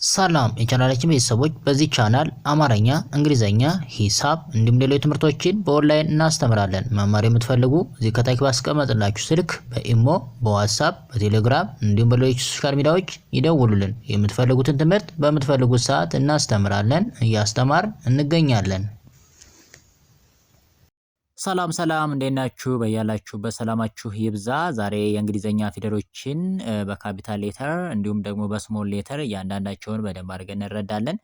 ሰላም የቻናላችን ቤተሰቦች፣ በዚህ ቻናል አማርኛ፣ እንግሊዘኛ፣ ሂሳብ እንዲሁም ሌሎች ትምህርቶችን በኦንላይን እናስተምራለን። መማር የምትፈልጉ እዚህ ከታች ባስቀመጥላችሁ ስልክ በኢሞ፣ በዋትስአፕ፣ በቴሌግራም እንዲሁም በሌሎች ሶሻል ሚዲያዎች ይደውሉልን። የምትፈልጉትን ትምህርት በምትፈልጉት ሰዓት እናስተምራለን፣ እያስተማርን እንገኛለን። ሰላም እንዴት ናችሁ? በያላችሁበት ሰላማችሁ ይብዛ። ዛሬ የእንግሊዘኛ ፊደሎችን በካፒታል ሌተር እንዲሁም ደግሞ በስሞል ሌተር እያንዳንዳቸውን በደንብ አድርገን እንረዳለን።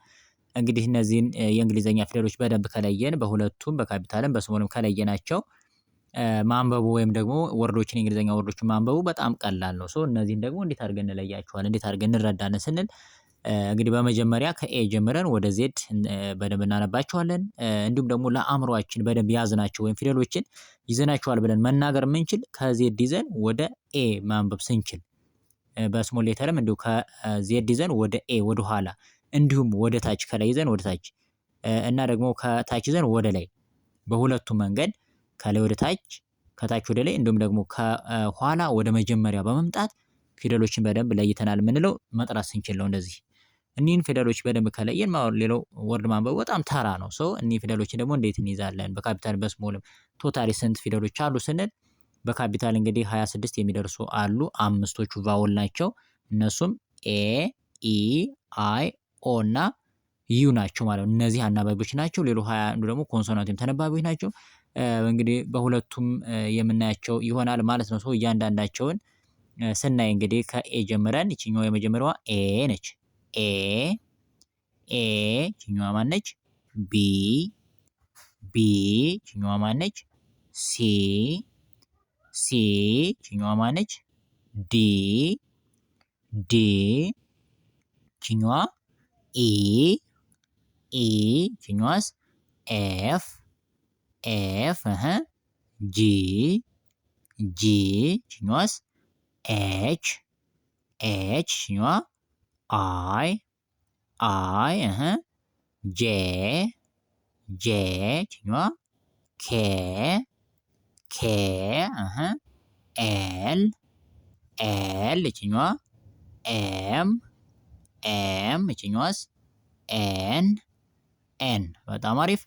እንግዲህ እነዚህን የእንግሊዘኛ ፊደሎች በደንብ ከለየን፣ በሁለቱም በካፒታልም በስሞልም ከለየናቸው ማንበቡ ወይም ደግሞ ወርዶችን የእንግሊዘኛ ወርዶችን ማንበቡ በጣም ቀላል ነው። እነዚህን ደግሞ እንዴት አድርገን እንለያቸዋለን፣ እንዴት አድርገን እንረዳለን ስንል እንግዲህ በመጀመሪያ ከኤ ጀምረን ወደ ዜድ በደንብ እናነባቸዋለን። እንዲሁም ደግሞ ለአእምሮአችን በደንብ ያዝናቸው ወይም ፊደሎችን ይዘናቸዋል ብለን መናገር የምንችል ከዜድ ይዘን ወደ ኤ ማንበብ ስንችል፣ በስሞል ሌተርም እንዲሁ ከዜድ ይዘን ወደ ኤ ወደ ኋላ፣ እንዲሁም ወደ ታች ከላይ ይዘን ወደ ታች እና ደግሞ ከታች ይዘን ወደ ላይ፣ በሁለቱ መንገድ ከላይ ወደ ታች ከታች ወደ ላይ እንዲሁም ደግሞ ከኋላ ወደ መጀመሪያ በመምጣት ፊደሎችን በደንብ ለይተናል የምንለው መጥራት ስንችል ነው። እንደዚህ እኒህን ፊደሎች በደንብ ከለየን ሌላው ወርድ ማንበብ በጣም ተራ ነው። እኒህ ፊደሎችን ደግሞ እንዴት እንይዛለን? በካፒታል በስሞልም ቶታሊ ስንት ፊደሎች አሉ ስንል በካፒታል እንግዲህ 26 የሚደርሱ አሉ። አምስቶቹ ቫውል ናቸው። እነሱም ኤ፣ ኢ፣ አይ፣ ኦ እና ዩ ናቸው ማለት ነው። እነዚህ አናባቢዎች ናቸው። ሌሎ 21 ደግሞ ኮንሶናንት ወይም ተነባቢዎች ናቸው። እንግዲህ በሁለቱም የምናያቸው ይሆናል ማለት ነው። እያንዳንዳቸውን ስናይ እንግዲህ ከኤ ጀምረን ይችኛዋ የመጀመሪያዋ ኤ ነች። ኤ ይችኛዋ ማነች? ቢ ይችኛዋ ማነች? ሲ ይችኛዋ ማነች? ዲ ይችኛዋ ኢ ይችኛዋስ ኤፍ ጂ ይችኛዋስ ኤች ይችኛዋ አይ ጄ ይችኛዋ ኬ ኤል ይችኛዋ ኤም ይችኛዋስ ኤን። በጣም አሪፍ።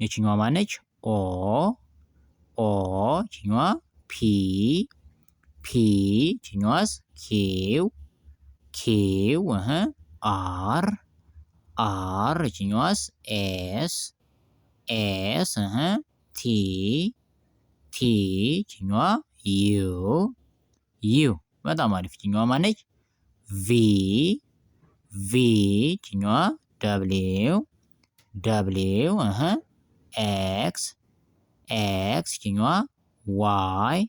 ይችኛዋ ማነች? ኦ ይችኛዋ ፒ ይችኛዋስ ኪው አር ይችኛዋስ ኤስ ቲ ይችኛዋ ዩ። በጣም አሪፍ። ይችኛዋ ማነች? ቪ ይችኛዋ ደብሊው ኤክስ ይችኛዋ ዋይ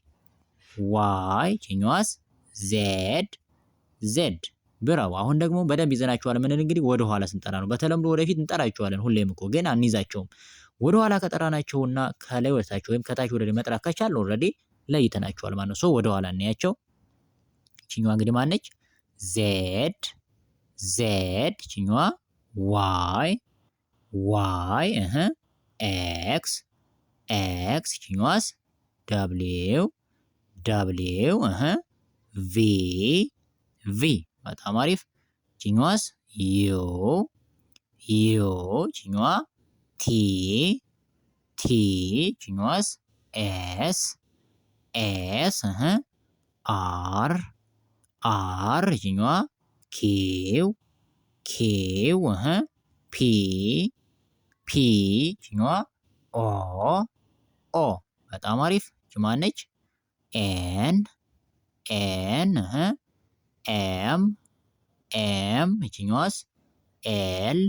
ይችኛዋስ ዜድ። ብራው። አሁን ደግሞ በደንብ ይዘናቸዋል። ምን እንግዲህ ወደ ኋላ ስንጠራ ነው። በተለምዶ ወደፊት እንጠራቸዋለን ሁሌም እኮ፣ ግን አንይዛቸውም። ወደ ኋላ ከጠራናቸውና ከላይ ወደታች ወይም ከታች ወደ ላይ መጥራት ከቻልን ኦልሬዲ ለይተናቸዋል ማለት ነው። ወደ ኋላ እናያቸው። ይችኛዋ እንግዲህ ማነች? ዜድ ይችኛዋ ዋይ ኤክስ ይችኛዋስ ደብሊው ቪ። በጣም አሪፍ። ይችኛዋስ ዩ ይችኛዋ ቲ ይችኛዋስ ኤስ አር ይችኛዋ ኪው ፒ ይችኛዋ ኦ። በጣም አሪፍ። ማነች? ኤን ኤም ይችኛዋስ ኤል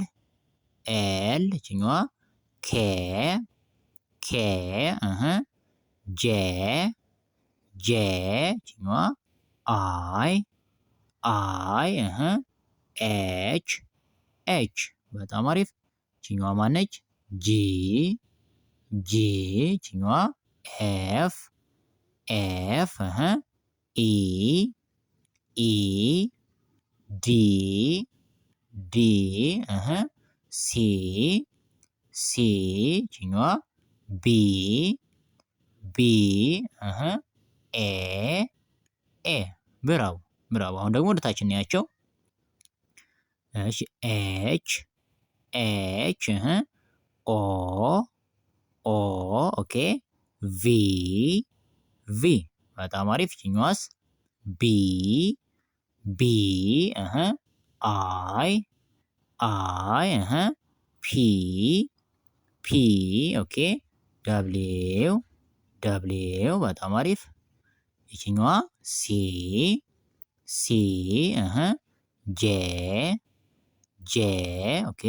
ይችኛዋ ኬ ጄ ይችኛዋ አይ ኤች። በጣም አሪፍ። ይችኛዋ ማነች? ጂ ይችኛዋ ኤፍ ኢ ዲ ሲ ይችኛዋ ቢ ኤ ብራው። አሁን ደግሞ ወደ ታች እናያቸው። እሺ ኤች ኤች ኦ ኦ ኦኬ ቪ ቪ በጣም አሪፍ። ይችኛዋስ ቢ ቢ አይ አይ ፒ ፒ ኦኬ ደብሊው ደብሊው በጣም አሪፍ። ይችኛዋ ሲ ሲ ጄ ጄ ኦኬ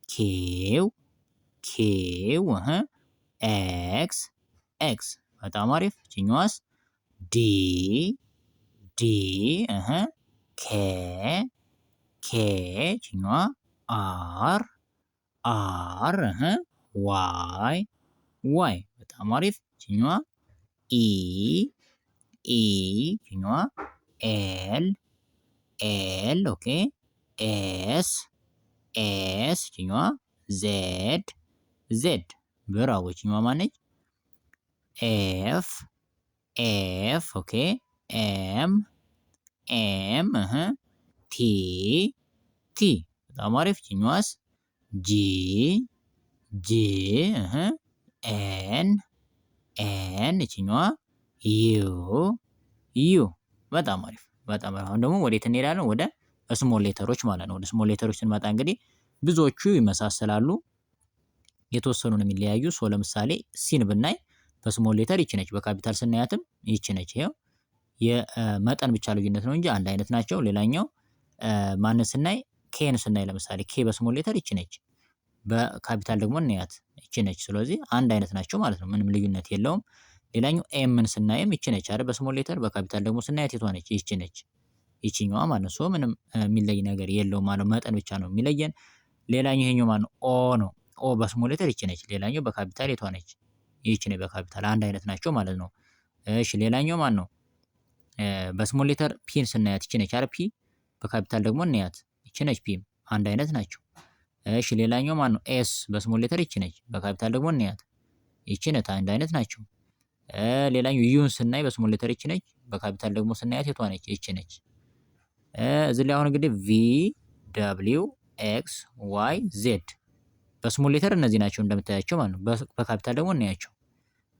ኪው ኪው ኤክስ ኤክስ በጣም አሪፍ። ይችኛዋስ ዲ ዲ ኬ ኬ ይችኛዋ አር አር ዋይ ዋይ በጣም አሪፍ። ይችኛዋ ኢ ኢ ይችኛዋ ኤል ኤል ኦኬ ኤስ ኤስ ይችኛዋ ዜድ ዜድ ብራቮ። ይችኛዋ ማነች? ኤፍ ኤፍ ኦኬ ኤም ኤም ቲ ቲ በጣም አሪፍ። ይችኛዋስ ጂ ጂ ኤን ኤን ይችኛዋ ዩ ዩ በጣም አሪፍ በጣም አሪፍ። አሁን ደግሞ ወዴት እንሄዳለን? ወደ ስሞል ሌተሮች ማለት ነው። ወደ ስሞል ሌተሮች ስንመጣ እንግዲህ ብዙዎቹ ይመሳሰላሉ፣ የተወሰኑ ነው የሚለያዩ። ሶ ለምሳሌ ሲን ብናይ በስሞል ሌተር ይቺ ነች፣ በካፒታል ስናያትም ይቺ ነች። ይሄው የመጠን ብቻ ልዩነት ነው እንጂ አንድ አይነት ናቸው። ሌላኛው ማንን ስናይ ኬን ስናይ ለምሳሌ ኬ በስሞል ሌተር ይቺ ነች፣ በካፒታል ደግሞ እናያት ይቺ ነች። ስለዚህ አንድ አይነት ናቸው ማለት ነው፣ ምንም ልዩነት የለውም። ሌላኛው ኤምን ስናይም ይቺ ነች አይደል በስሞል ሌተር፣ በካፒታል ደግሞ ስናያት የቷ ነች? ይቺ ነች፣ ይቺኛዋ ማለት ነው። ሶ ምንም የሚለይ ነገር የለውም ማለት ነው፣ መጠን ብቻ ነው የሚለየን። ሌላኛው ይሄኛው ማለት ነው ኦ ነው። ኦ በስሞል ሌተር ይቺ ነች። ሌላኛው በካፒታል የቷ ነች? ይቺ ነች በካፒታል። አንድ አይነት ናቸው ማለት ነው። እሺ ሌላኛው ማን ነው? በስሞል ሌተር ፒን ስናያት ይቺ ነች አይደል? ፒ በካፒታል ደግሞ እናያት ይቺ ነች። ፒም አንድ አይነት ናቸው። እሺ ሌላኛው ማን ነው? ኤስ በስሞል ሌተር ይቺ ነች፣ በካፒታል ደግሞ እናያት ይቺ ነች። አንድ አይነት ናቸው። ሌላኛው ዩን ስናይ በስሞል ሌተር ይቺ ነች፣ በካፒታል ደግሞ ስናያት የቷ ነች? ይቺ ነች። እዚህ ላይ አሁን እንግዲህ ቪ ደብሊው ኤክስ ዋይ ዜድ በስሞል ሌተር እነዚህ ናቸው እንደምታያቸው ማለት ነው። በካፒታል ደግሞ እናያቸው።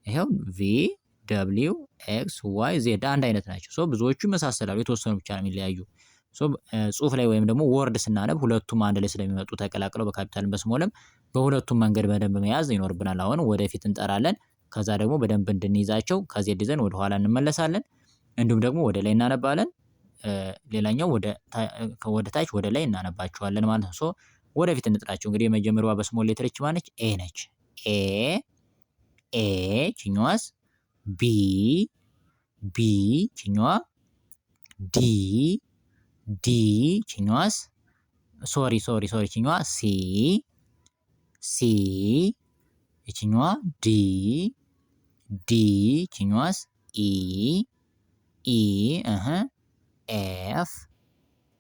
ይሄው ቪ ደብሊው ኤክስ ዋይ ዜድ አንድ አይነት ናቸው። ሶ ብዙዎቹ ይመሳሰላሉ፣ የተወሰኑ ብቻ ነው የሚለያዩ። ሶ ጽሁፍ ላይ ወይም ደግሞ ወርድ ስናነብ ሁለቱም አንድ ላይ ስለሚመጡ ተቀላቅለው በካፒታልም በስሞልም በሁለቱም መንገድ በደንብ መያዝ ይኖርብናል። አሁን ወደፊት እንጠራለን። ከዛ ደግሞ በደንብ እንድንይዛቸው ከዜድ ይዘን ወደ ኋላ እንመለሳለን። እንዲሁም ደግሞ ወደ ላይ እናነባለን። ሌላኛው ወደ ታች ወደ ላይ እናነባቸዋለን ማለት ነው። ሶ ወደፊት እንጥራቸው። እንግዲህ የመጀመሪያዋ በስሞል ሌተር ይቺ ማነች? ኤ ነች። ኤ ኤ ችኛዋስ ቢ ቢ ችኛዋ ዲ ዲ ችኛዋስ ሶሪ ችኛዋ ሲ ሲ ይችኛዋ ዲ ዲ ችኛዋስ ኢ ኢ ኤፍ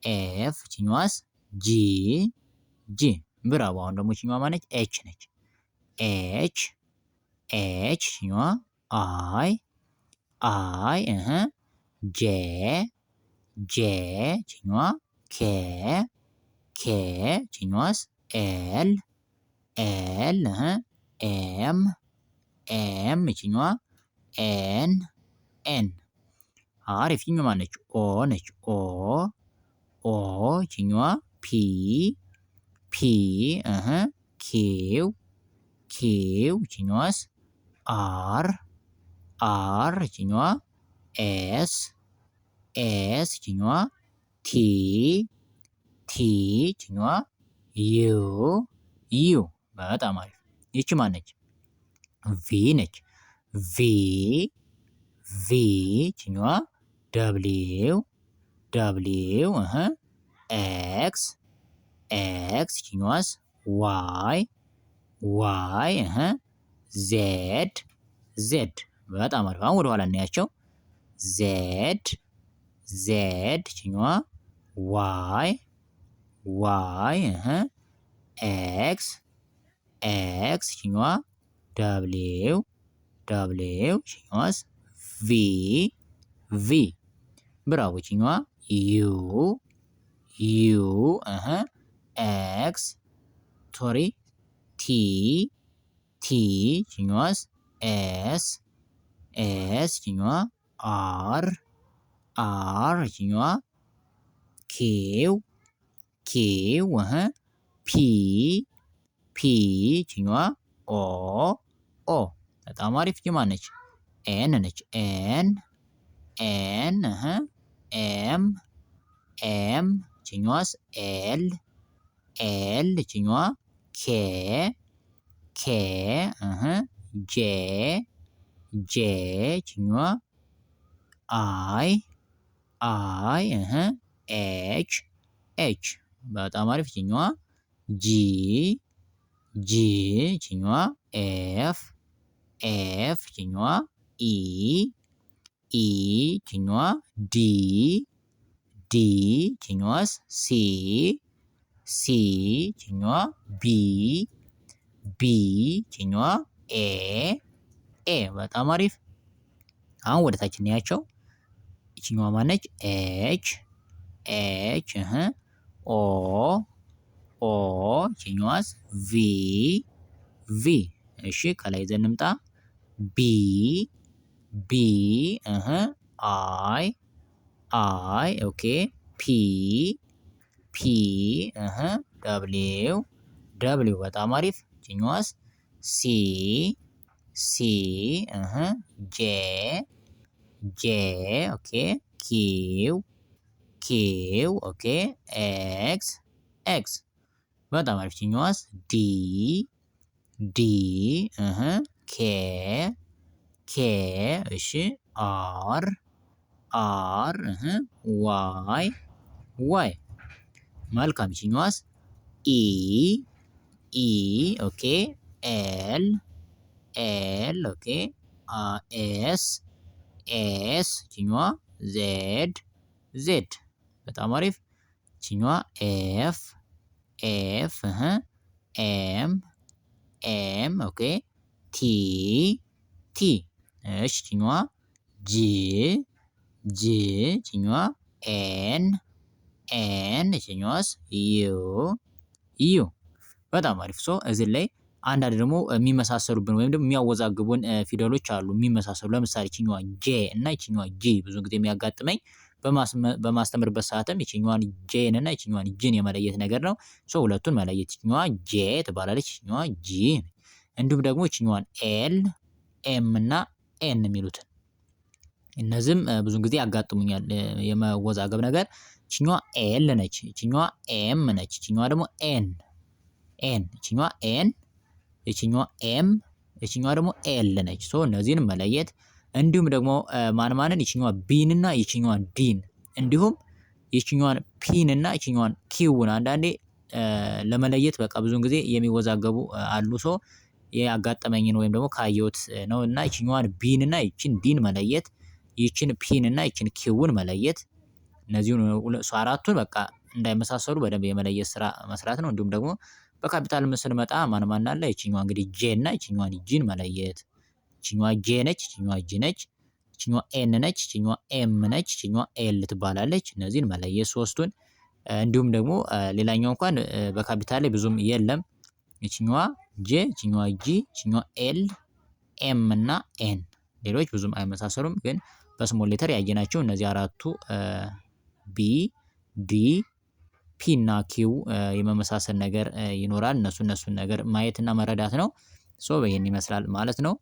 ኤፍ ችኛዋስ ጂ ጂ ብራቮ። አሁን ደግሞ ችኛዋ ማነች? ኤች ነች። ኤች ኤች ችኛዋ አይ አይ ጄ ጄ ችኛዋ ኬ ኬ ችኛዋስ ኤል ኤል ኤም ኤም ችኛዋ ኤን ኤን አሪፍ። ችኛዋ ማነች? ኦ ነች። ኦ ኦ ችኛዋ ፒ ፒ ኪው ኪው ችኛዋስ አር አር ችኛዋ ኤስ ኤስ ችኛዋ ቲ ቲ ችኛዋ ዩ ዩ በጣም አሪፍ። ይቺ ማነች? ቪ ነች። ቪ ቪ ችኛዋ ደብሊው ደብሊው ኤክስ ኤክስ ችኛዋስ ዋይ ዋይ ዜድ ዜድ በጣም አሪፍ። አሁን ወደኋላ እናያቸው። ዜድ ዜድ ችኛዋ ዋይ ዋይ ኤክስ ኤክስ ችኛዋ ደብሊው ደብሊው ችኛዋስ ቪ ቪ ብራቮ። ችኛዋ ዩ ዩ ኤክስ ሶሪ ቲ ቲ ይችኛዋስ ኤስ ኤስ ይችኛዋ አር አር ይችኛዋ ኪው ኪው ፒ ፒ ይችኛዋ ኦ ኦ በጣም አሪፍ ማን ነች? ኤን ነች። ኤን ኤን ኤም ኤም ይችኛዋስ ኤል ኤል ይችኛዋ ኬ ኬ ጄ ጄ ይችኛዋ አይ አይ ኤች ኤች በጣም አሪፍ ይችኛዋ ጂ ጂ ይችኛዋ ኤፍ ኤፍ ይችኛዋ ኢ ኢ ይችኛዋ ዲ ዲ ይችኛዋስ ሲ ሲ ይችኛዋ ቢ ቢ ይችኛዋ ኤ ኤ በጣም አሪፍ። አሁን ወደ ታች እናያቸው። ይችኛዋ ማነች? ኤች ኤች ኦ ኦ ይችኛዋስ ቪ ቪ እሺ ከላይ ይዘን እንምጣ። ቢ ቢ አይ አይ ኦኬ ፒ ፒ ደብሊው ደብሊው በጣም አሪፍ። ይችኛዋስ ሲ ሲ ጄ ጄ ኦኬ ኪው ኪው ኦኬ ኤክስ ኤክስ በጣም አሪፍ። ይችኛዋስ ዲ ዲ ኬ ኬ እሺ አር አር ዋይ ዋይ መልካም። ይችኛዋስ ኢ ኢ ኦኬ ኤል ኤል ኦኬ ኤስ ኤስ ይችኛዋ ዜድ ዜድ በጣም አሪፍ። ይችኛዋ ኤፍ ኤፍ ኤም ኤም ኦኬ ቲ ቲ እሺ ይችኛዋ ጂ ጂ ይችኛዋ ኤን ኤን ይችኛዋስ ዩ ዩ በጣም አሪፍ። ሶ እዚህ ላይ አንዳንድ ደግሞ የሚመሳሰሉብን ወይም ደግሞ የሚያወዛግቡን ፊደሎች አሉ የሚመሳሰሉ። ለምሳሌ ይችኛዋ ጄ እና ይችኛዋ ጂ ብዙ ጊዜ የሚያጋጥመኝ በማስተምርበት ሰዓትም ይችኛዋን ጄን እና ይችኛዋን ጂን የመለየት ነገር ነው። ሶ ሁለቱን መለየት ይችኛዋ ጄ ትባላለች፣ ይችኛዋ ጂ። እንዲሁም ደግሞ ይችኛዋን ኤል ኤም እና ኤን የሚሉትን እነዚህም ብዙ ጊዜ ያጋጥሙኛል የመወዛገብ ነገር። ይችኛዋ ኤል ነች፣ ይችኛዋ ኤም ነች፣ ይችኛዋ ደግሞ ኤን ኤን ይችኛዋ ኤን ይችኛዋ ኤም ይችኛዋ ደግሞ ኤል ነች። ሶ እነዚህን መለየት እንዲሁም ደግሞ ማንን ይችኛዋ ቢን እና ይችኛዋን ዲን እንዲሁም ይችኛዋን ፒን እና ይችኛዋን ኪውን አንዳንዴ ለመለየት በቃ ብዙን ጊዜ የሚወዛገቡ አሉ። ሶ ያጋጠመኝን ወይም ደግሞ ካየሁት ነው። እና ይችኛዋን ቢን እና ይችን ዲን መለየት፣ ይችን ፒን እና ይችን ኪውን መለየት፣ እነዚህን አራቱን በቃ እንዳይመሳሰሉ በደንብ የመለየት ስራ መስራት ነው። እንዲሁም ደግሞ በካፒታል ምስል መጣ ማን አለ? ይችኛዋ እንግዲህ ጄ እና ይችኛዋን ጂን መለየት። ይችኛዋ ጄ ነች፣ ይችኛዋ ጂ ነች፣ ይችኛዋ ኤን ነች፣ ይችኛዋ ኤም ነች፣ ይችኛዋ ኤል ትባላለች። እነዚህን መለየት ሶስቱን። እንዲሁም ደግሞ ሌላኛው እንኳን በካፒታል ላይ ብዙም የለም። ይችኛዋ ጄ፣ ይችኛዋ ጂ፣ ይችኛዋ ኤል፣ ኤም እና ኤን። ሌሎች ብዙም አይመሳሰሉም፣ ግን በስሞል ሌተር ያየናቸው እነዚህ አራቱ ቢ፣ ዲ፣ ፒ እና ኪው የመመሳሰል ነገር ይኖራል። እነሱን ነገር ማየትና መረዳት ነው። ሶ ይሄን ይመስላል ማለት ነው።